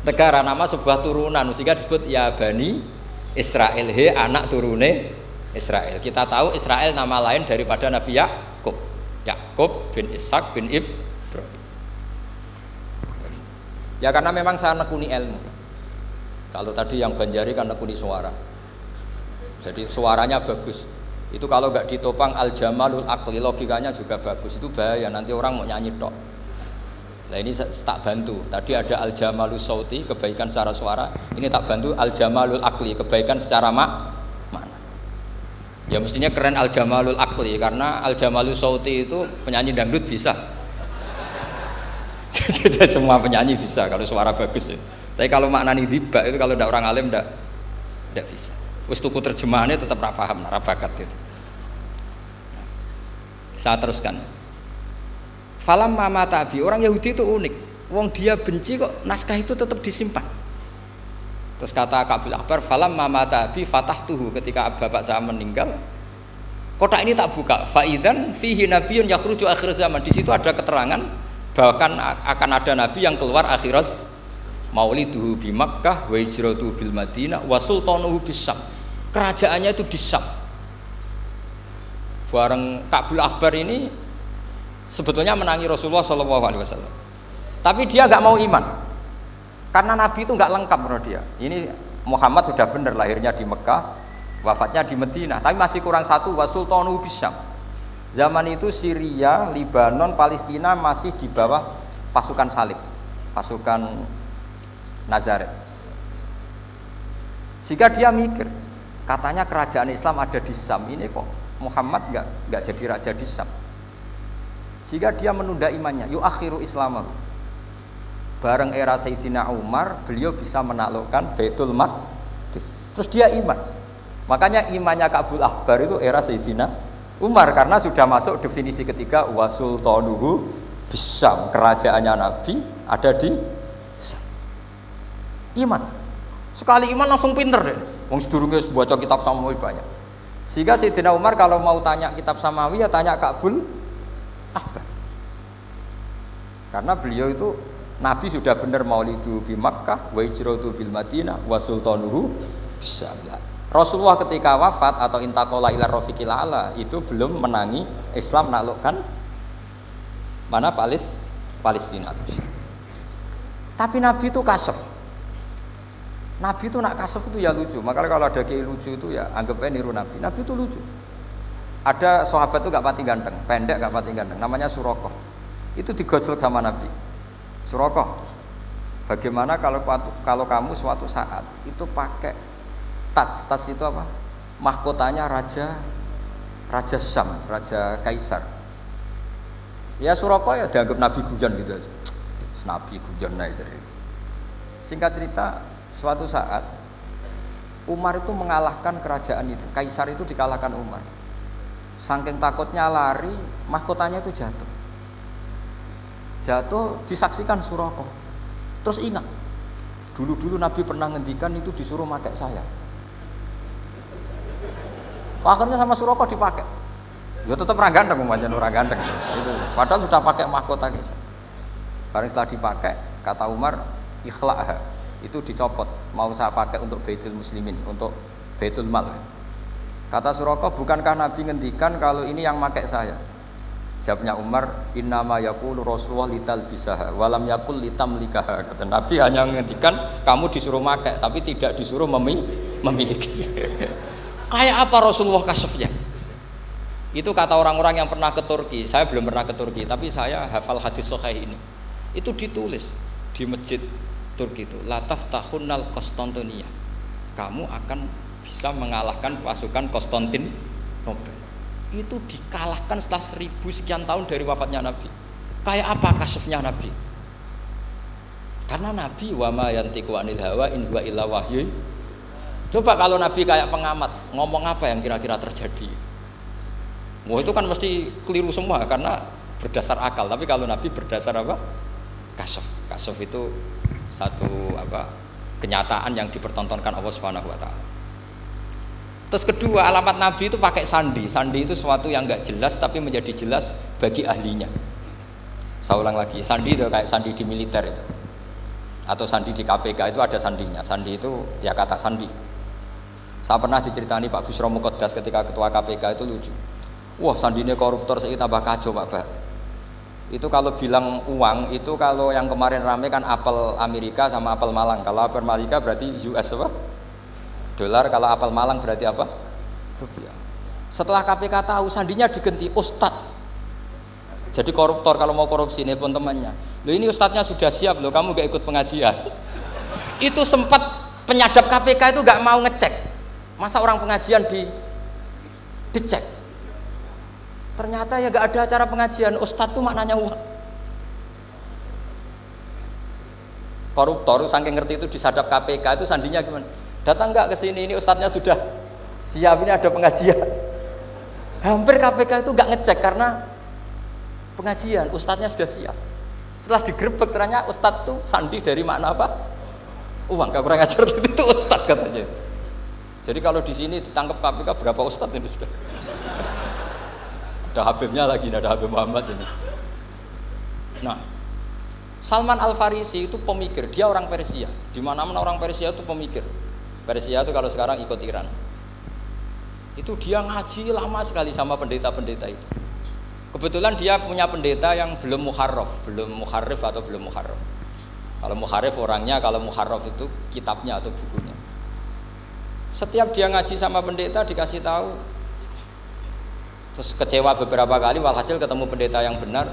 negara, nama sebuah turunan, sehingga disebut ya Bani Israel, he anak turune Israel. Kita tahu Israel nama lain daripada Nabi Yakub bin Ishak bin Ibrahim. Ya karena memang saya nekuni ilmu. Kalau tadi yang Banjari kan nekuni suara. Jadi suaranya bagus. Itu kalau nggak ditopang al-jamalul akli, logikanya juga bagus. Itu bahaya, nanti orang mau nyanyi tok. Nah ini tak bantu. Tadi ada al-jamalus sauti, kebaikan secara suara. Ini tak bantu al-jamalul akli, kebaikan secara mana? Ya mestinya keren al-jamalul akli, karena al-jamalus sauti itu penyanyi dangdut bisa. Semua penyanyi bisa kalau suara bagus ya. Tapi kalau maknani tiba itu kalau tidak orang alim tidak bisa. Wis tuku terjemahannya tetap ra paham, ra bakat itu. Saya teruskan. Falam mama tabi, orang Yahudi itu unik. Wong dia benci kok naskah itu tetap disimpan. Terus kata Ka'bul Ahbar, falam mama tabi fatahtuhu, ketika bapak saya meninggal, kotak ini tak buka. Faidan fihi nabiyyun yakhruju akhir zaman. Di situ ada keterangan bahkan akan ada nabi yang keluar akhirat, mauliduhu bi Makkah wa hijratuhu bil Madinah wa sultanuhu bis Syam. Kerajaannya itu di Syam. Bareng Ka'bul Ahbar ini sebetulnya menangi Rasulullah SAW, tapi dia nggak mau iman karena Nabi itu nggak lengkap menurut dia. Ini Muhammad sudah benar lahirnya di Mekah, wafatnya di Madinah, tapi masih kurang satu, wa sultanuhu bis Syam. Zaman itu Syria, Libanon, Palestina masih di bawah pasukan salib, pasukan Nazaret. Sehingga dia mikir, katanya kerajaan Islam ada di Syam, ini kok Muhammad nggak jadi raja di Syam. Sehingga dia menunda imannya, yuakhiru islamahu. Bareng era Sayyidina Umar, beliau bisa menaklukkan Baitul Maqdis. Terus dia iman. Makanya imannya Ka'bul Ahbar itu era Sayyidina Umar, karena sudah masuk definisi ketiga, wa sultanuhu bis Syam, kerajaannya Nabi ada di Syam. Iman. Sekali iman langsung pinter deh. Wong sedurunge baca kitab Samawi banyak. Sehingga Sayyidina Umar kalau mau tanya kitab Samawi ya tanya Ka'bul Ahbar. Karena beliau itu Nabi sudah benar maulidu bi Makkah wa hijratu bil Madinah wa sultanuhu bis Syam. Rasulullah ketika wafat atau intaqala ila rafiqil ala itu belum menangi Islam menaklukkan mana Palestina. Tapi Nabi itu kasef. Nabi itu nak kasef itu ya lucu. Makanya kalau ada kiai lucu itu ya anggapnya niru Nabi. Nabi itu lucu. Ada sahabat itu gak pati ganteng, pendek gak pati ganteng, namanya Surakoh. Itu digojlok sama Nabi. Surakoh, bagaimana kalau kamu suatu saat itu pakai tas itu apa? Mahkotanya raja Syam, raja Kaisar. Ya Surakoh ya dianggap Nabi Gujan gitu aja. Nabi Gujan aja itu. Singkat cerita, suatu saat Umar itu mengalahkan kerajaan itu. Kaisar itu dikalahkan Umar. Saking takutnya lari, mahkotanya itu jatuh. Jatuh disaksikan Surakoh. Terus ingat, dulu Nabi pernah ngendikan itu disuruh pakai saya. Akhirnya sama Surakoh dipakai. Ya tetap orang ganteng, orang ganteng. Itu. Padahal sudah pakai mahkota Kaisar. Barang setelah dipakai, kata Umar, ikhla'ha. Itu dicopot. Mau saya pakai untuk Baitul Muslimin, untuk Baitul Mal. Kata Surakoh, bukankah Nabi ngendikan kalau ini yang pakai saya? Jawabnya Umar, innama yaqulu Rasulullah litalbisaha walam yaqul litamlikaha. Kata Nabi hanya ngendikan kamu disuruh pakai, tapi tidak disuruh memiliki. Kayak apa Rasulullah kasefnya? Itu kata orang-orang yang pernah ke Turki. Saya belum pernah ke Turki, tapi saya hafal hadis sahih ini. Itu ditulis di masjid Turki itu, la taftahunnal Konstantiniyah. Kamu akan bisa mengalahkan pasukan Konstantinopel. Itu dikalahkan setelah 1000 sekian tahun dari wafatnya Nabi. Kayak apa kasefnya Nabi? Karena Nabi wa ma yantiqu anil hawa in huwa illa wahyu. Coba kalau Nabi kayak pengamat, ngomong apa yang kira-kira terjadi? Wah itu kan mesti keliru semua karena berdasar akal. Tapi kalau Nabi berdasar apa? Kasef. Kasef itu satu apa? Kenyataan yang dipertontonkan Allah Subhanahu wa taala. Terus kedua, alamat Nabi itu pakai sandi. Sandi itu sesuatu yang enggak jelas tapi menjadi jelas bagi ahlinya. Saya ulang lagi, sandi itu kayak sandi di militer itu. Atau sandi di KPK itu ada sandinya. Sandi itu ya kata sandi. Saya pernah diceritani Pak Busro Muqaddas ketika ketua KPK itu lucu. Wah sandinya koruptor saya tambah kacau Pak Bah. Itu kalau bilang uang itu kalau yang kemarin rame kan apel Amerika sama apel Malang. Kalau apel Amerika berarti US apa? Dolar. Kalau apel Malang berarti apa? Rupiah. Setelah KPK tahu sandinya diganti Ustadz. Jadi koruptor kalau mau korupsi ini pun temannya. Loh ini ustadznya sudah siap loh, kamu gak ikut pengajian. Itu sempat penyadap KPK itu gak mau ngecek. Masa orang pengajian dicek? Ternyata ya gak ada acara pengajian, ustadz itu maknanya uang. koruptor saking ngerti itu disadap KPK itu sandinya gimana? Datang nggak ke sini, ini ustadznya sudah siap, ini ada pengajian. Hampir KPK itu nggak ngecek karena pengajian, ustadznya sudah siap. Setelah digerebek ternyata ustadz tuh sandi dari makna apa? Uang, gak kurang ajar gitu, itu ustadz katanya. Jadi kalau di sini ditangkap KPK berapa ustadz ini sudah? Ada Habibnya lagi, ada Habib Muhammad ini. Nah, Salman Al Farisi itu pemikir, dia orang Persia. Di mana-mana orang Persia itu pemikir. Persia itu kalau sekarang ikut Iran. Itu dia ngaji lama sekali sama pendeta-pendeta itu. Kebetulan dia punya pendeta yang belum muharrif atau belum muharraf. Kalau muharrif orangnya, kalau muharraf itu kitabnya atau bukunya. Setiap dia ngaji sama pendeta dikasih tahu. Terus kecewa beberapa kali, walhasil ketemu pendeta yang benar.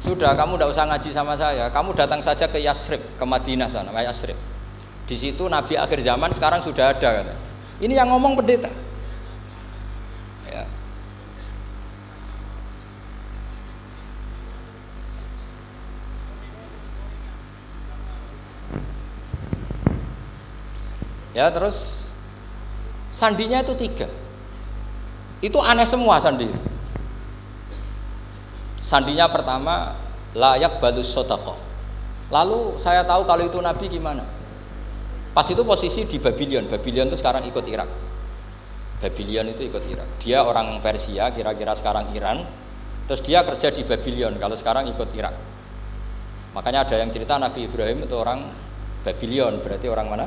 Sudah, kamu tidak usah ngaji sama saya. Kamu datang saja ke Yasrib, ke Madinah sana, Yasrib. Di situ Nabi akhir zaman sekarang sudah ada. Kata. Ini yang ngomong pendeta. Ya. Ya terus sandinya itu 3. Itu aneh semua sandi. Sandinya pertama layak balus sodaqah. Lalu saya tahu kalau itu Nabi gimana. Pas itu posisi di Babylon. Babylon itu sekarang ikut Irak. Babylon itu ikut Irak. Dia orang Persia, kira-kira sekarang Iran. Terus dia kerja di Babylon. Kalau sekarang ikut Irak. Makanya ada yang cerita Nabi Ibrahim itu orang Babylon. Berarti orang mana?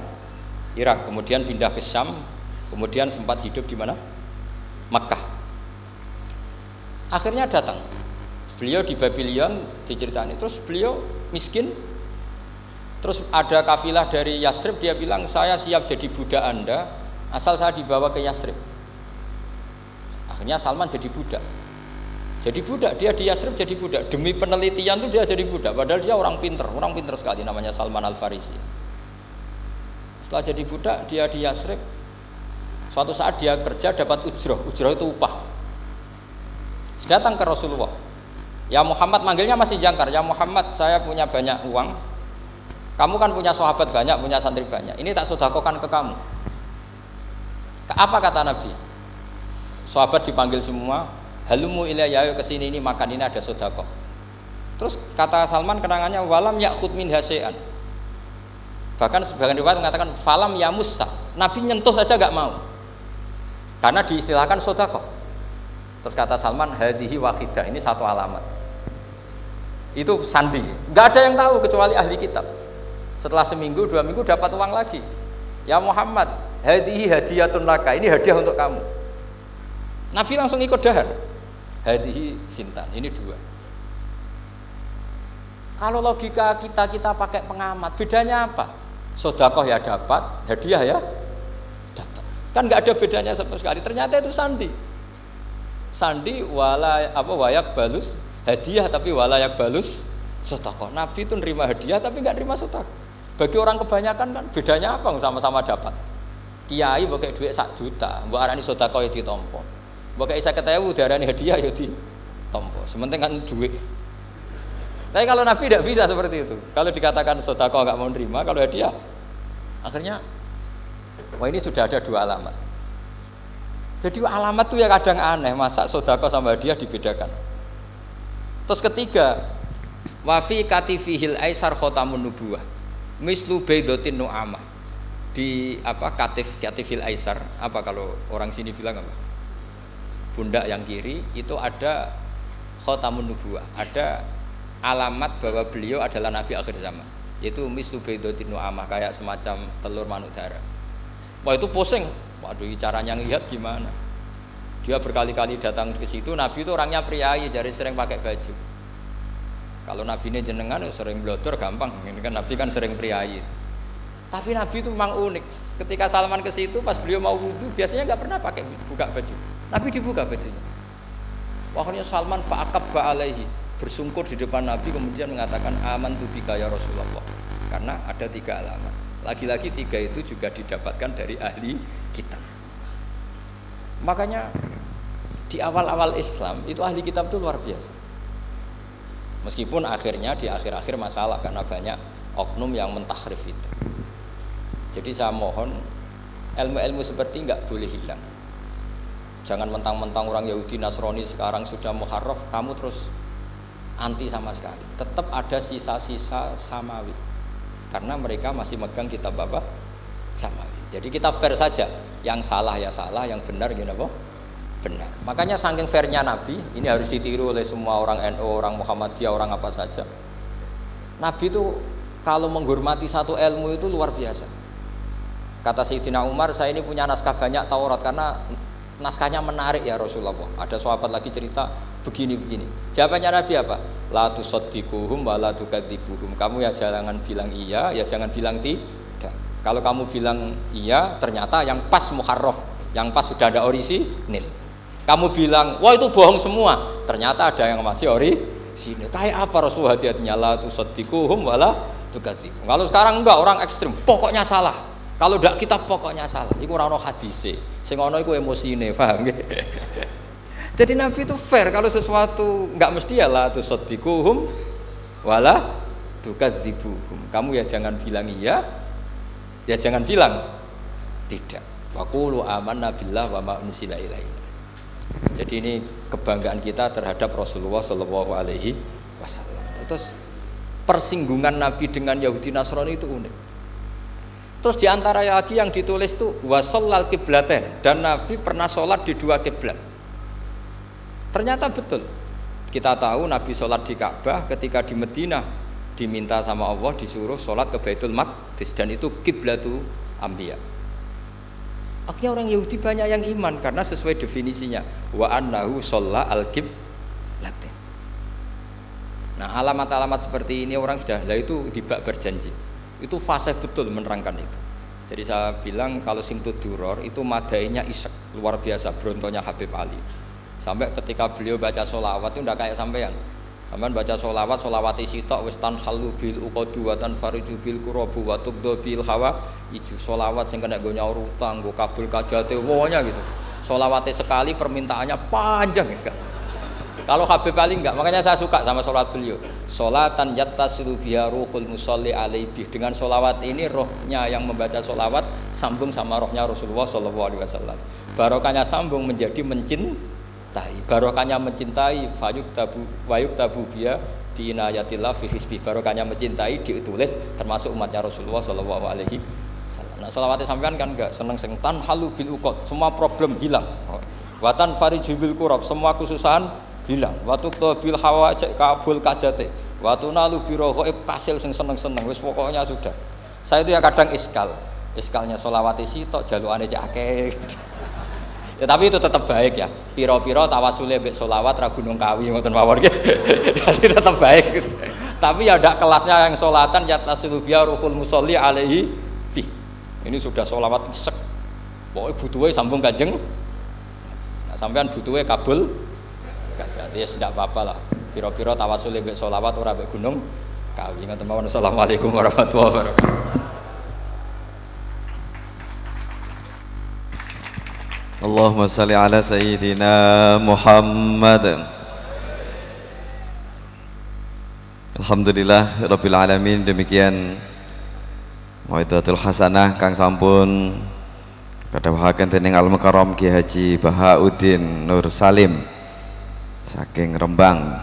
Irak. Kemudian pindah ke Syam. Kemudian sempat hidup di mana? Makkah. Akhirnya datang. Beliau di Babylon diceritain, terus beliau miskin. Terus ada kafilah dari Yasrib, dia bilang saya siap jadi budak Anda asal saya dibawa ke Yasrib. Akhirnya Salman jadi budak. Jadi budak, dia di Yasrib jadi budak. Demi penelitian tuh dia jadi budak. Padahal dia orang pinter sekali, namanya Salman Al Farisi. Setelah jadi budak, dia di Yasrib. Suatu saat dia kerja dapat ujroh itu upah. Datang ke Rasulullah. Ya Muhammad, manggilnya masih jangkar. Ya Muhammad, saya punya banyak uang. Kamu kan punya sahabat banyak, punya santri banyak. Ini tak sedekahkan ke kamu. Apa kata Nabi? Sahabat dipanggil semua. Halumu ilayya, kesini ini makan, ini ada sedekah. Terus kata Salman kenangannya walam ya'khud min hasya'an. Bahkan sebagian riwayat mengatakan falam yamussa. Nabi nyentuh saja gak mau. Karena diistilahkan sedekah. Terus kata Salman hadhihi wahidah, ini satu alamat. Itu sandi, nggak ada yang tahu kecuali ahli kitab. Setelah seminggu 2 minggu dapat uang lagi. Ya Muhammad, hadhihi hadiyatun laka, ini hadiah untuk kamu. Nabi langsung ikut dahar. Hadhihi sintan, ini 2. Kalau logika kita pakai pengamat, bedanya apa? Sedekah ya dapat, hadiah ya dapat. Kan nggak ada bedanya sama sekali. Ternyata itu sandi. Sandi wayak balus hadiah tapi walayak balus sedekah. Nabi itu nerima hadiah tapi nggak nerima sedekah. Bagi orang kebanyakan kan bedanya apa? Sama-sama dapat. Kiai pakai duit 1 juta, mbok arani sedekah ya ditampa. Mbok kayak 50.000 diarani hadiah ya ditampa. Sementing kan duit. Tapi kalau Nabi tidak bisa seperti itu. Kalau dikatakan sedekah nggak mau nerima, kalau hadiah akhirnya wah ini sudah ada 2 alamat. Jadi alamat tuh ya kadang aneh, masa sedekah sama hadiah dibedakan. Terus ketiga, wafi katifihil aisar khotamun nubuwah mislu baidotin nu'amah. Di katifil aisar, apa kalau orang sini bilang apa? Pundak yang kiri itu ada khotamun nubuwah, ada alamat bahwa beliau adalah nabi akhir zaman, yaitu mislu baidotin nu'amah, kayak semacam telur manuk darah. Wah itu pusing. Waduh, caranya ngelihat gimana? Dia berkali-kali datang ke situ. Nabi itu orangnya priayi, jadi sering pakai baju. Kalau Nabi ini jenengan sering blodor gampang. Ini kan Nabi kan sering priayi. Tapi Nabi itu memang unik. Ketika Salman ke situ, pas beliau mau wudu, biasanya nggak pernah pakai buka baju. Nabi dibuka bajunya. Akhirnya Salman fa'aqabba alaihi, bersungkur di depan Nabi, kemudian mengatakan amantu bika ya Rasulullah. Karena ada 3 alamat. Lagi-lagi 3 itu juga didapatkan dari ahli kitab. Makanya di awal-awal Islam itu ahli kitab itu luar biasa. Meskipun akhirnya di akhir-akhir masalah karena banyak oknum yang mentahrif itu. Jadi saya mohon ilmu-ilmu seperti nggak boleh hilang. Jangan mentang-mentang orang Yahudi Nasrani sekarang sudah muharraf, kamu terus anti sama sekali. Tetap ada sisa-sisa samawi, karena mereka masih megang kitab apa? Samawi. Jadi kita fair saja, yang salah ya salah, yang benar gini apa? Benar. Makanya saking fairnya Nabi, ini harus ditiru oleh semua orang NU, orang Muhammadiyah, orang apa saja. Nabi itu kalau menghormati satu ilmu itu luar biasa. Kata Sayyidina Umar, saya ini punya naskah banyak Taurat karena naskahnya menarik ya Rasulullah. Ada sahabat lagi cerita begini-begini. Jawabannya Nabi apa? La tusaddiquhum wa la tukadzibuhum. Kamu ya jangan bilang iya, ya jangan bilang tidak. Kalau kamu bilang iya, ternyata yang pas muharraf, yang pas sudah ada orisinil. Kamu bilang, wah itu bohong semua, ternyata ada yang masih orisinil. Kayak apa Rasulullah hati-hatinya? La tusaddiquhum wa la tukadzibuhum. Kalau sekarang enggak, orang ekstrim, pokoknya salah. Kalau ndak kita pokoknya salah. Iku ora ono hadise. Sing ono iku emosine, paham nggih? Jadi Nabi itu fair, kalau sesuatu enggak mesti ya la tusaddiquhum wala tukadzibuhum. Kamu ya jangan bilang iya, ya jangan bilang tidak. Wa qulu amanna billah wa ma unzila ilaina. Jadi ini kebanggaan kita terhadap Rasulullah sallallahu alaihi wasallam. Terus persinggungan Nabi dengan Yahudi Nasrani itu unik. Terus diantara lagi yang ditulis itu wasallal kiblaten, dan Nabi pernah sholat di dua kiblat. Ternyata betul. Kita tahu Nabi sholat di Ka'bah, ketika di Madinah diminta sama Allah disuruh sholat ke Baitul Maqdis, dan itu kiblatu Anbiya. Akhirnya orang Yahudi banyak yang iman karena sesuai definisinya wa annahu sholla al kiblaten. Nah alamat-alamat seperti ini orang sudah, lah itu dibak berjanji. Itu fase betul menerangkan itu. Jadi saya bilang kalau simtud duror itu madainya isek luar biasa, brontonya Habib Ali. Sampai ketika beliau baca sholawat itu tidak kayak sampean. Sampean baca sholawat, sholawat isi tok wis tanhalu bil uqadu wa tanfariju bil qurabu wa tuqdu bil hawa ijo sholawat sing kena go nyaur utang, go kabul kajate wonya gitu. Sholawatnya sekali permintaannya panjang sekali. Kalau Habib Ali enggak, makanya saya suka sama sholat beliau. Sholatan yattasilu biha ruhul musalli alaihi. Dengan sholawat ini rohnya yang membaca sholawat sambung sama rohnya Rasulullah SAW. Barokahnya sambung menjadi mencintai. Barokahnya mencintai wayuk tabu biha bi inayatillah fi hisbi. Barokahnya mencintai ditulis termasuk umatnya Rasulullah SAW. Nah sholawatnya sampean kan enggak seneng tan halu bil uqad, semua problem hilang. Watan fariju bil kurab, semua kesusahan hilang. Watu bil hawa kabul kajate. Watu nalu biro ghaib kasil sing seneng-seneng wis pokoknya sudah. Saya itu ya kadang iskalnya sholawat isi tok jalukane cek akeh. Ya tapi itu tetap baik ya. Piro-piro tawasule mbek sholawat ra Gunung Kawi ngoten mawon nggih. Jadi tetap baik gitu. Tapi ya ndak kelasnya yang sholatan ya tasilu biya ruhul musolli alaihi fi. Ini sudah sholawat isek. Pokoke butuhe sambung Kanjeng. Nah sampean butuhe kabul jadi ya tidak apa-apa lah. Piro-piro tawasul mbek sholawat ora mbek Gunung Kawi. Ngoten mawon. Assalamualaikum warahmatullahi wabarakatuh. Allahumma shalli ala sayyidina Muhammad. Alhamdulillah rabbil alamin. Demikian mau'izatul hasanah kang sampun kadhawuhaken dening Al Mukarram Ki Haji Bahauddin Nur Salim saking Rembang.